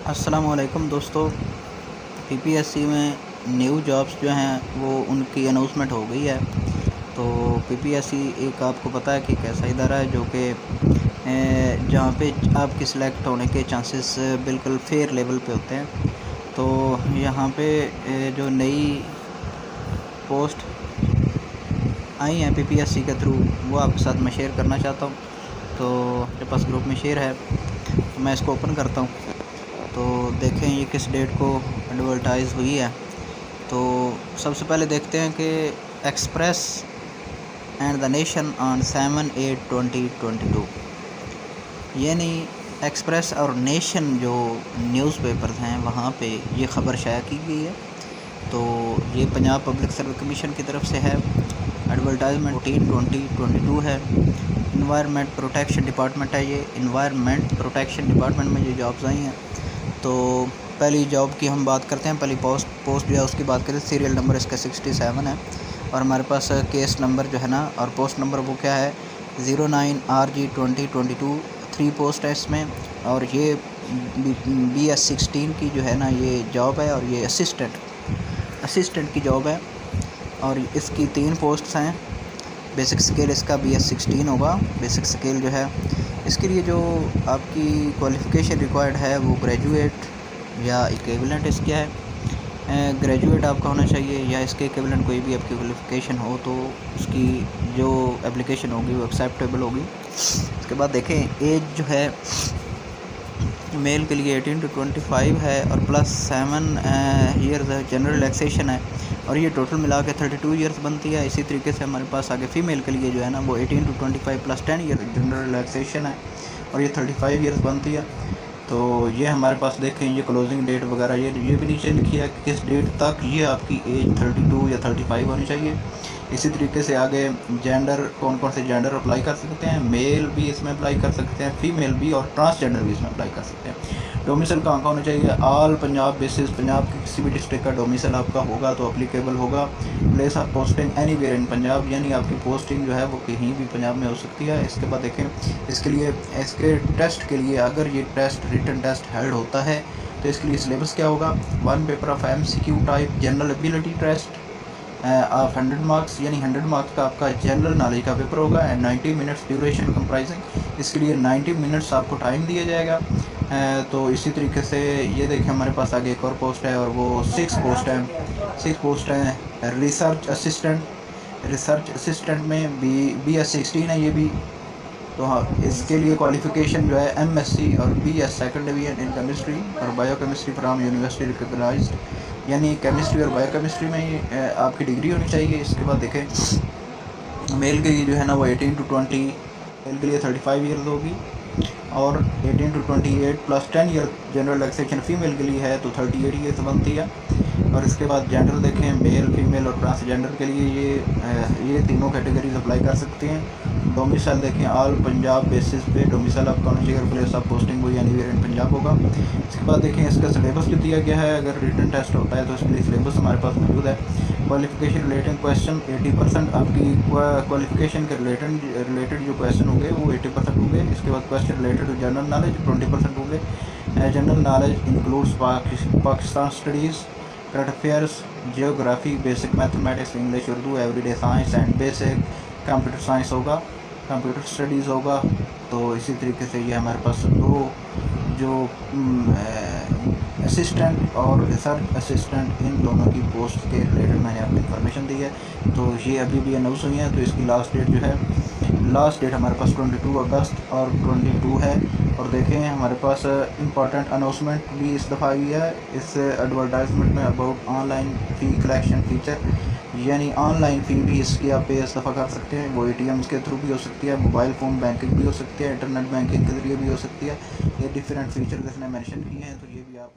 अस्सलामुअलैकुम दोस्तों। पीपीएससी में न्यू जॉब्स जो हैं वो उनकी अनाउंसमेंट हो गई है। तो पीपीएससी एक आपको पता है कि एक ऐसा इदारा है जो कि जहाँ पे आपके सिलेक्ट होने के चांसेस बिल्कुल फेयर लेवल पे होते हैं। तो यहाँ पे जो नई पोस्ट आई हैं पीपीएससी के थ्रू वो आपके साथ मैं शेयर करना चाहता हूँ। तो मेरे पास ग्रुप में शेयर है, तो मैं इसको ओपन करता हूँ। तो देखें ये किस डेट को एडवर्टाइज़ हुई है। तो सबसे पहले देखते हैं कि express and the nation on 7/8/2022, यानी एक्सप्रेस और नेशन जो न्यूज़पेपर्स हैं वहाँ पे ये ख़बर शाया की गई है। तो ये पंजाब पब्लिक सर्विस कमीशन की तरफ से है। एडवर्टाइजमेंट 14/20/22 है। इन्वायरमेंट प्रोटेक्शन डिपार्टमेंट है ये। इन्वायरमेंट प्रोटेक्शन डिपार्टमेंट में ये जॉब्स आई हैं। तो पहली जॉब की हम बात करते हैं, पहली पोस्ट जो है उसकी बात करें। सीरियल नंबर इसका 67 है और हमारे पास केस नंबर जो है ना और पोस्ट नंबर वो क्या है 09RG2022। 3 पोस्ट है इसमें और ये BS16 की जो है ना ये जॉब है और ये असिस्टेंट की जॉब है और इसकी 3 पोस्ट्स हैं। बेसिक स्केल इसका BS16 होगा। बेसिक स्केल जो है इसके लिए जो आपकी क्वालिफ़िकेशन रिक्वायर्ड है वो ग्रेजुएट या इक्विवेलेंट इसका है। ग्रेजुएट आपका होना चाहिए या इसके इक्विवेलेंट कोई भी आपकी क्वालिफ़िकेशन हो तो उसकी जो एप्लीकेशन होगी वो एक्सेप्टेबल होगी। उसके बाद देखें एज जो है मेल के लिए 18 to 25 है और +7 ईयर्स जनरल रिलैक्सेशन है और ये टोटल मिला के 32 ईयर्स बनती है। इसी तरीके से हमारे पास आगे फ़ीमेल के लिए जो है ना वो 18 to 25 +10 ईयर जनरल रिलैक्सेशन है और ये 35 ईयर्स बनती है। तो ये हमारे पास देखें ये क्लोजिंग डेट वगैरह ये भी नीचे लिखी है कि किस डेट तक ये आपकी एज 32 या 35 होनी चाहिए। इसी तरीके से आगे जेंडर कौन कौन से जेंडर अप्लाई कर सकते हैं। मेल भी इसमें अप्लाई कर सकते हैं, फीमेल भी और ट्रांसजेंडर भी इसमें अप्लाई कर सकते हैं। डोमिसाइल कहाँ का होना चाहिए ऑल पंजाब बेसिस, पंजाब की किसी भी डिस्ट्रिक्ट का डोमिसाइल आपका होगा तो अप्लीकेबल होगा। Place of posting anywhere in Punjab, यानी आपकी पोस्टिंग जो है वो कहीं भी पंजाब में हो सकती है। इसके बाद देखें इसके लिए इसके टेस्ट के लिए अगर ये टेस्ट रिटन टेस्ट हेल्ड होता है तो इसके लिए सिलेबस क्या होगा। 1 paper of MCQ type general ability test of 100 marks, यानी 100 मार्क्स का आपका जनरल नॉलेज का पेपर होगा एंड 90 मिनट्स ड्यूरेशन कंप्राइजिंग। इसके लिए 90 मिनट्स आपको टाइम दिया जाएगा। तो इसी तरीके से ये देखें हमारे पास आगे एक और पोस्ट है और वो 6 पोस्ट हैं। रिसर्च असिस्टेंट में BS16 है ये भी। तो हाँ इसके लिए क्वालिफ़िकेशन जो है MSc और BS second division in chemistry और बायोकेमिस्ट्री फ्राम यूनिवर्सिटी रिकॉग्नाइज्ड, यानी केमिस्ट्री और बायोकेमिस्ट्री में ही आपकी डिग्री होनी चाहिए। इसके बाद देखें मेल के लिए जो है ना वो 18 to 20, मेल के लिए 35 ईयर्स होगी और 18 to 28 +10 year general relaxation female के लिए है तो 38 ईयर्स बनती है। और इसके बाद जेंडर देखें मेल, फीमेल और ट्रांसजेंडर के लिए ये तीनों कैटेगरीज अप्लाई कर सकते हैं। डोमिसाइल देखें ऑल पंजाब बेसिस पे डोमिसाइल आपका होना चाहिए, प्लेस ऑफ पोस्टिंग वो यानी इन पंजाब होगा। इसके बाद देखें इसका सिलेबस जो दिया गया है, अगर रिटन टेस्ट होता है तो इसके लिए सिलेबस हमारे पास मौजूद है। क्वालिफ़िकेशन रिलेटेड क्वेश्चन 80% आपकी क्वालिफ़िकेशन के रिलेटेड जो क्वेश्चन होंगे वो 80% होंगे। इसके बाद question related to general knowledge 20% होंगे। General knowledge includes Pakistan studies, current affairs, geography, basic mathematics, English, Urdu, everyday science and basic computer science होगा, कंप्यूटर स्टडीज़ होगा। तो इसी तरीके से ये हमारे पास 2 जो असिस्टेंट और रिसर्च असिस्टेंट इन दोनों की पोस्ट के रिलेटेड मैंने आपको इन्फॉर्मेशन दी है। तो ये अभी भी अनाउंस हुई है। तो इसकी लास्ट डेट जो है हमारे पास 22 अगस्त और 22 है। और देखें हमारे पास इम्पॉर्टेंट अनाउंसमेंट भी इस दफ़ा आई है इस एडवर्टाइजमेंट में about online fee collection feature, यानी ऑनलाइन फ़ी भी इसकी आप पे इस दफ़ा कर सकते हैं। वो ATMs के थ्रू भी हो सकती है, मोबाइल फ़ोन बैंकिंग भी हो सकती है, इंटरनेट बैंकिंग के ज़रिए भी हो सकती है। ये डिफरेंट फीचर इसने मेंशन किए हैं तो ये भी आप